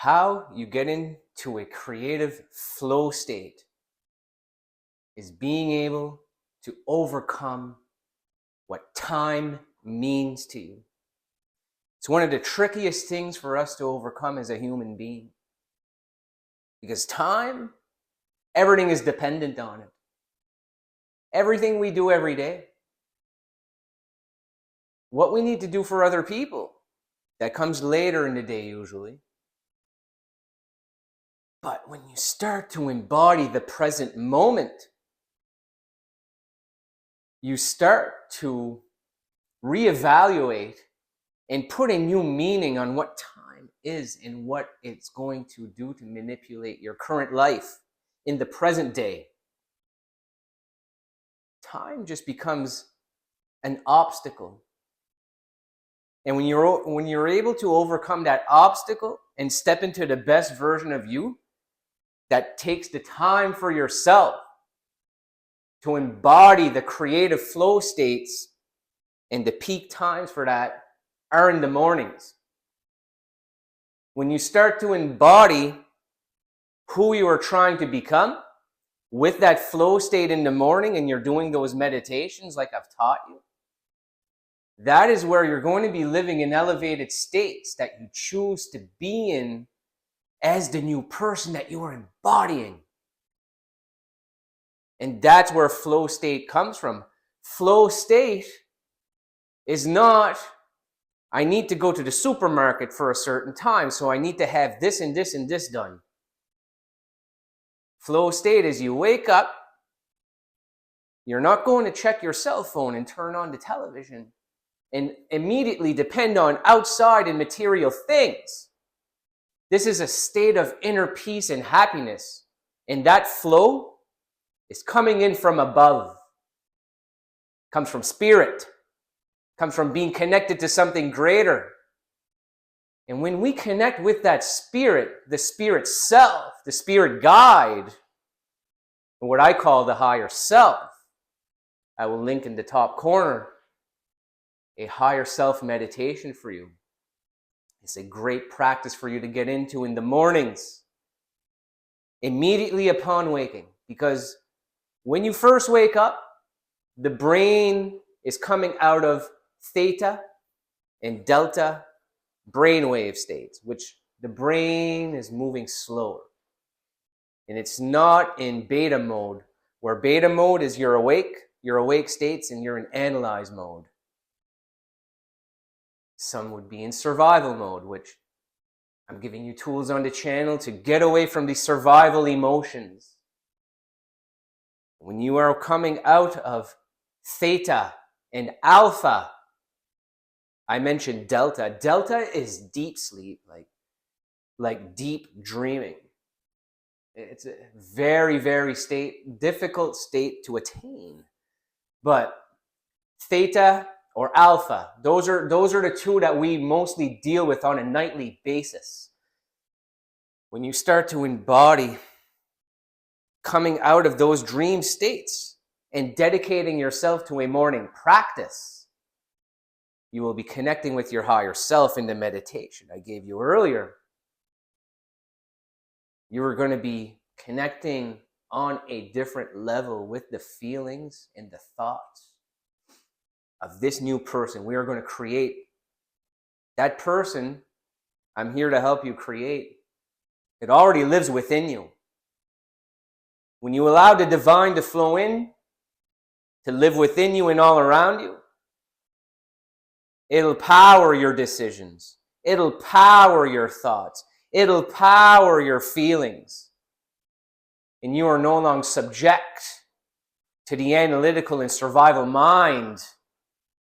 How you get into a creative flow state is being able to overcome what time means to you. It's one of the trickiest things for us to overcome as a human being. Because time, everything is dependent on it. Everything we do every day. What we need to do for other people, that comes later in the day usually. But when you start to embody the present moment, you start to reevaluate and put a new meaning on what time is and what it's going to do to manipulate your current life in the present day. Time just becomes an obstacle. And when you're able to overcome that obstacle and step into the best version of you, that takes the time for yourself to embody the creative flow states, and the peak times for that are in the mornings. When you start to embody who you are trying to become with that flow state in the morning, and you're doing those meditations like I've taught you, that is where you're going to be living in elevated states that you choose to be in as the new person that you are embodying. And that's where flow state comes from. Flow state is not, I need to go to the supermarket for a certain time, so I need to have this and this and this done. Flow state is you wake up, you're not going to check your cell phone and turn on the television and immediately depend on outside and material things. This is a state of inner peace and happiness. And that flow is coming in from above. Comes from spirit. Comes from being connected to something greater. And when we connect with that spirit, the spirit self, the spirit guide, and what I call the higher self, I will link in the top corner a higher self meditation for you. It's a great practice for you to get into in the mornings, immediately upon waking, because when you first wake up, the brain is coming out of theta and delta brainwave states, which the brain is moving slower. And it's not in beta mode, where beta mode is your awake states, and you're in analyze mode. Some would be in survival mode, which I'm giving you tools on the channel to get away from these survival emotions. When you are coming out of theta and alpha, I mentioned delta. Delta is deep sleep, like deep dreaming. It's a very, very difficult state to attain. But theta or alpha, those are the two that we mostly deal with on a nightly basis. When you start to embody coming out of those dream states and dedicating yourself to a morning practice, you will be connecting with your higher self in the meditation I gave you earlier. You are going to be connecting on a different level with the feelings and the thoughts of this new person. We are going to create that person. I'm here to help you create. It already lives within you. When you allow the divine to flow in, to live within you and all around you, it'll power your decisions. It'll power your thoughts. It'll power your feelings. And you are no longer subject to the analytical and survival mind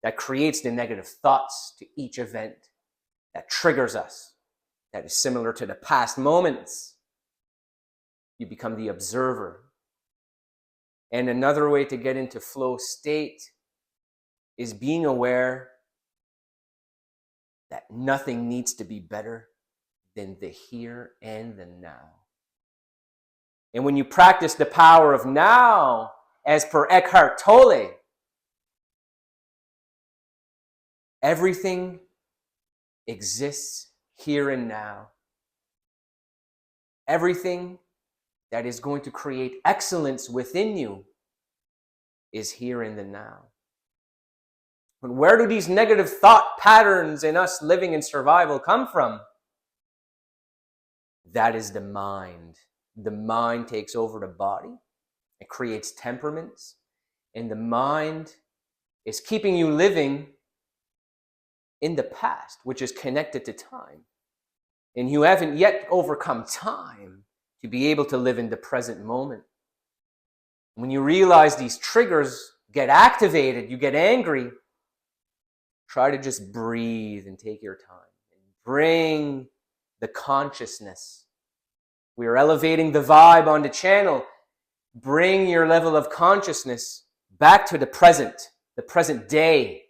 that creates the negative thoughts to each event that triggers us, that is similar to the past moments. You become the observer. And another way to get into flow state is being aware that nothing needs to be better than the here and the now. And when you practice the power of now, as per Eckhart Tolle, everything exists here and now. Everything that is going to create excellence within you is here in the now. But where do these negative thought patterns in us living in survival come from? That is the mind. The mind takes over the body. It creates temperaments. And the mind is keeping you living in the past, which is connected to time. And you haven't yet overcome time to be able to live in the present moment. When you realize these triggers get activated, you get angry, try to just breathe and take your time. And bring the consciousness. We are elevating the vibe on the channel. Bring your level of consciousness back to the present day,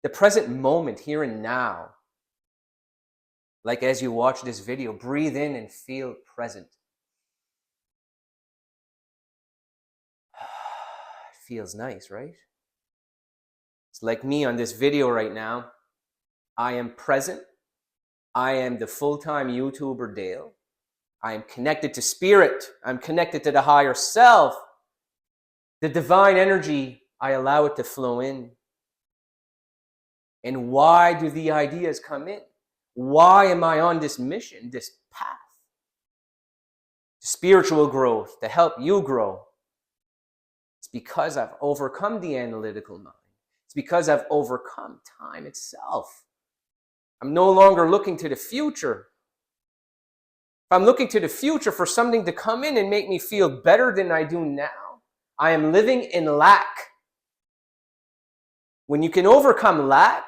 the present moment, here and now. Like as you watch this video, breathe in and feel present. It feels nice, right? It's like me on this video right now. I am present. I am the full-time YouTuber Dale. I am connected to spirit. I'm connected to the higher self. The divine energy, I allow it to flow in. And why do the ideas come in? Why am I on this mission, this path? Spiritual growth, to help you grow. It's because I've overcome the analytical mind. It's because I've overcome time itself. I'm no longer looking to the future. If I'm looking to the future for something to come in and make me feel better than I do now, I am living in lack. When you can overcome lack,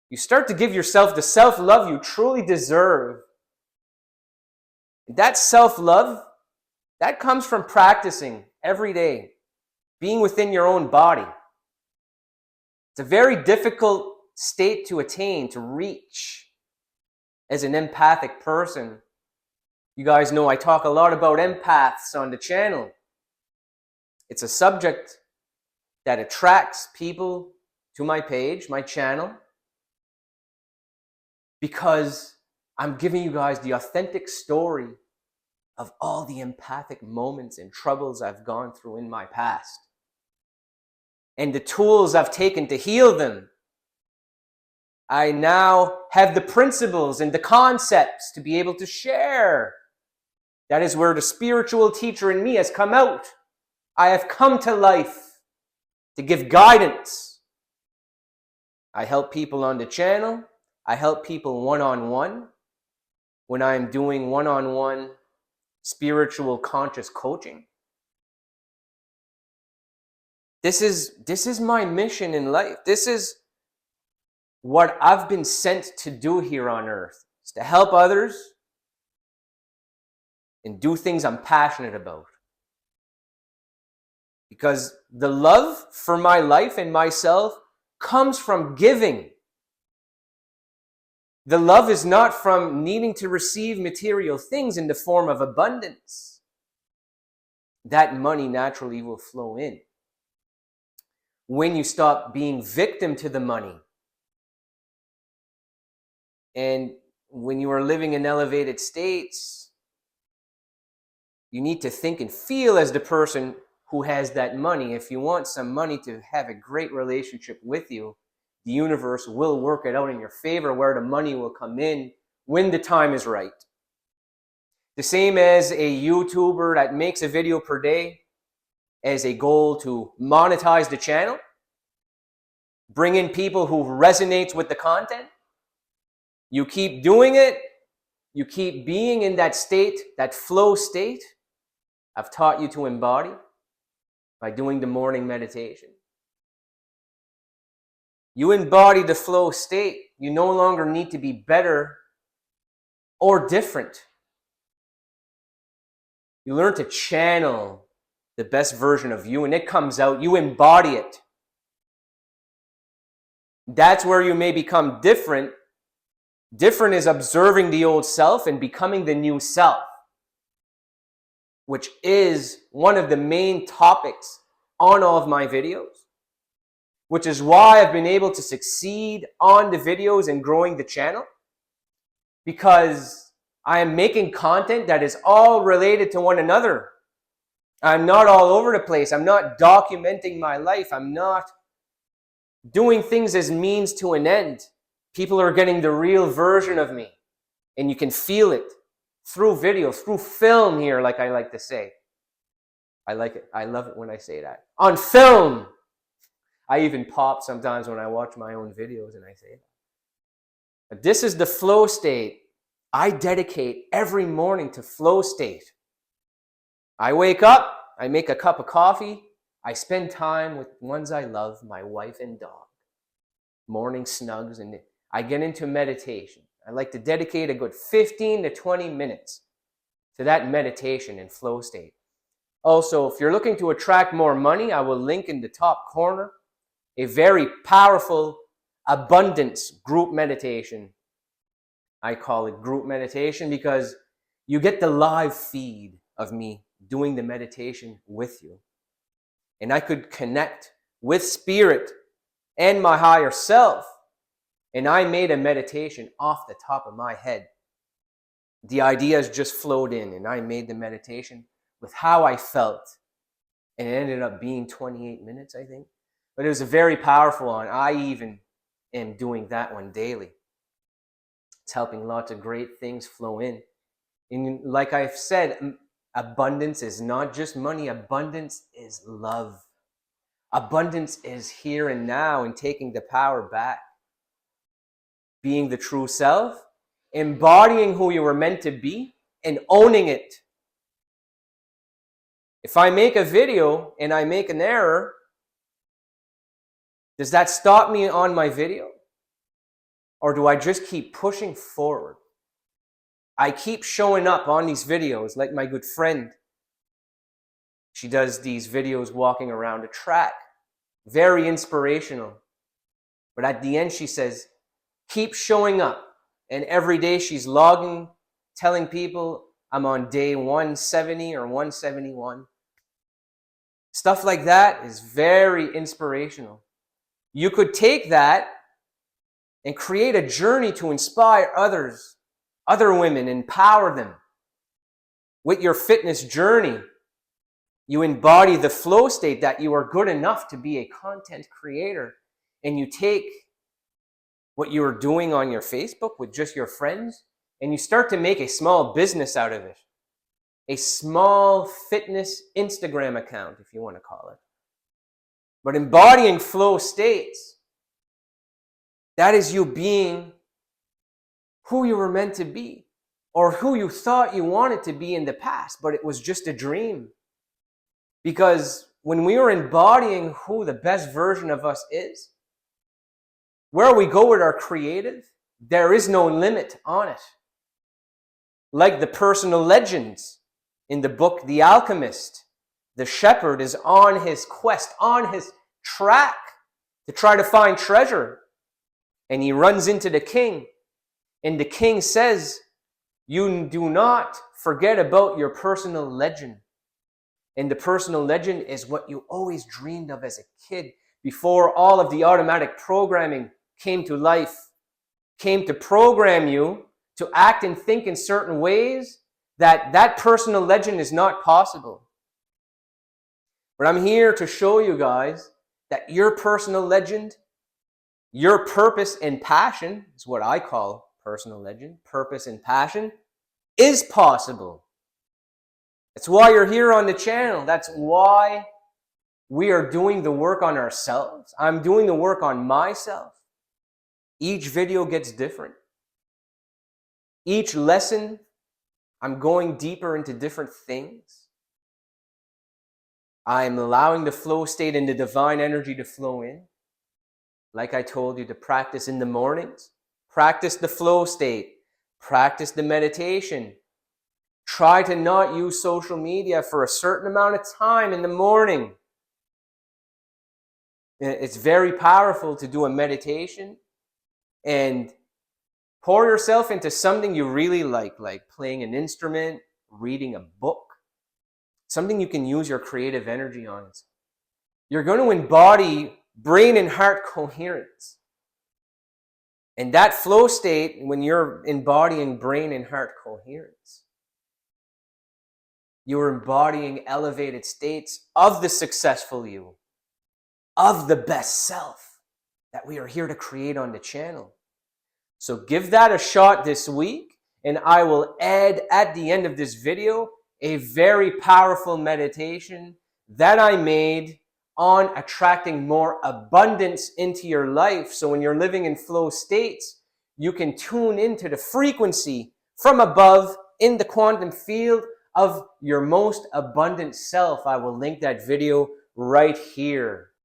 you start to give yourself the self-love you truly deserve. That self-love, that comes from practicing every day, being within your own body. It's a very difficult state to attain, to reach as an empathic person. You guys know I talk a lot about empaths on the channel. It's a subject that attracts people to my page, my channel, because I'm giving you guys the authentic story of all the empathic moments and troubles I've gone through in my past, and the tools I've taken to heal them. I now have the principles and the concepts to be able to share. That is where the spiritual teacher in me has come out. I have come to life to give guidance. I help people on the channel. I help people one-on-one when I'm doing one-on-one spiritual conscious coaching. This is my mission in life. This is what I've been sent to do here on earth. It's to help others and do things I'm passionate about. Because the love for my life and myself comes from giving. The love is not from needing to receive material things in the form of abundance. That money naturally will flow in. When you stop being victim to the money, and when you are living in elevated states, you need to think and feel as the person who has that money. If you want some money to have a great relationship with you, the universe will work it out in your favor where the money will come in when the time is right. The same as a YouTuber that makes a video per day as a goal to monetize the channel, bring in people who resonate with the content. You keep doing it. You keep being in that state, that flow state I've taught you to embody by doing the morning meditation. You embody the flow state. You no longer need to be better or different. You learn to channel the best version of you, and it comes out. You embody it. That's where you may become different. Different is observing the old self and becoming the new self, which is one of the main topics on all of my videos, which is why I've been able to succeed on the videos and growing the channel, because I am making content that is all related to one another. I'm not all over the place. I'm not documenting my life. I'm not doing things as means to an end. People are getting the real version of me. And you can feel it through video, through film here, like I like to say. I like it. I love it when I say that. On film. I even pop sometimes when I watch my own videos and I say that. But this is the flow state. I dedicate every morning to flow state. I wake up, I make a cup of coffee, I spend time with ones I love, my wife and dog. Morning snugs, and I get into meditation. I like to dedicate a good 15 to 20 minutes to that meditation and flow state. Also, if you're looking to attract more money, I will link in the top corner a very powerful abundance group meditation. I call it group meditation because you get the live feed of me doing the meditation with you. And I could connect with spirit and my higher self. And I made a meditation off the top of my head. The ideas just flowed in, and I made the meditation with how I felt. And it ended up being 28 minutes, I think. But it was a very powerful one. I even am doing that one daily. It's helping lots of great things flow in. And like I've said, abundance is not just money. Abundance is love. Abundance is here and now and taking the power back. Being the true self, embodying who you were meant to be, and owning it. If I make a video and I make an error, does that stop me on my video? Or do I just keep pushing forward? I keep showing up on these videos like my good friend. She does these videos walking around a track. Very inspirational. But at the end she says, keep showing up. And every day she's logging, telling people I'm on day 170 or 171. Stuff like that is very inspirational. You could take that and create a journey to inspire others, other women, empower them. With your fitness journey, you embody the flow state that you are good enough to be a content creator. And you take what you are doing on your Facebook with just your friends, and you start to make a small business out of it. A small fitness Instagram account, if you want to call it. But embodying flow states, that is you being who you were meant to be, or who you thought you wanted to be in the past, but it was just a dream. Because when we are embodying who the best version of us is, where we go with our creative, there is no limit on it. Like the personal legends in the book The Alchemist, the shepherd is on his quest, on his track to try to find treasure. And he runs into the king. And the king says, you do not forget about your personal legend. And the personal legend is what you always dreamed of as a kid before all of the automatic programming came to life, came to program you to act and think in certain ways that personal legend is not possible. But I'm here to show you guys that your personal legend, your purpose and passion, is what I call personal legend, purpose and passion, is possible. That's why you're here on the channel. That's why we are doing the work on ourselves. I'm doing the work on myself. Each video gets different. Each lesson, I'm going deeper into different things. I'm allowing the flow state and the divine energy to flow in. Like I told you, to practice in the mornings. Practice the flow state. Practice the meditation. Try to not use social media for a certain amount of time in the morning. It's very powerful to do a meditation and pour yourself into something you really like playing an instrument, reading a book, something you can use your creative energy on. You're going to embody brain and heart coherence. And that flow state, when you're embodying brain and heart coherence, you're embodying elevated states of the successful you, of the best self that we are here to create on the channel. So give that a shot this week, and I will add at the end of this video a very powerful meditation that I made on attracting more abundance into your life. So when you're living in flow states, you can tune into the frequency from above in the quantum field of your most abundant self. I will link that video right here.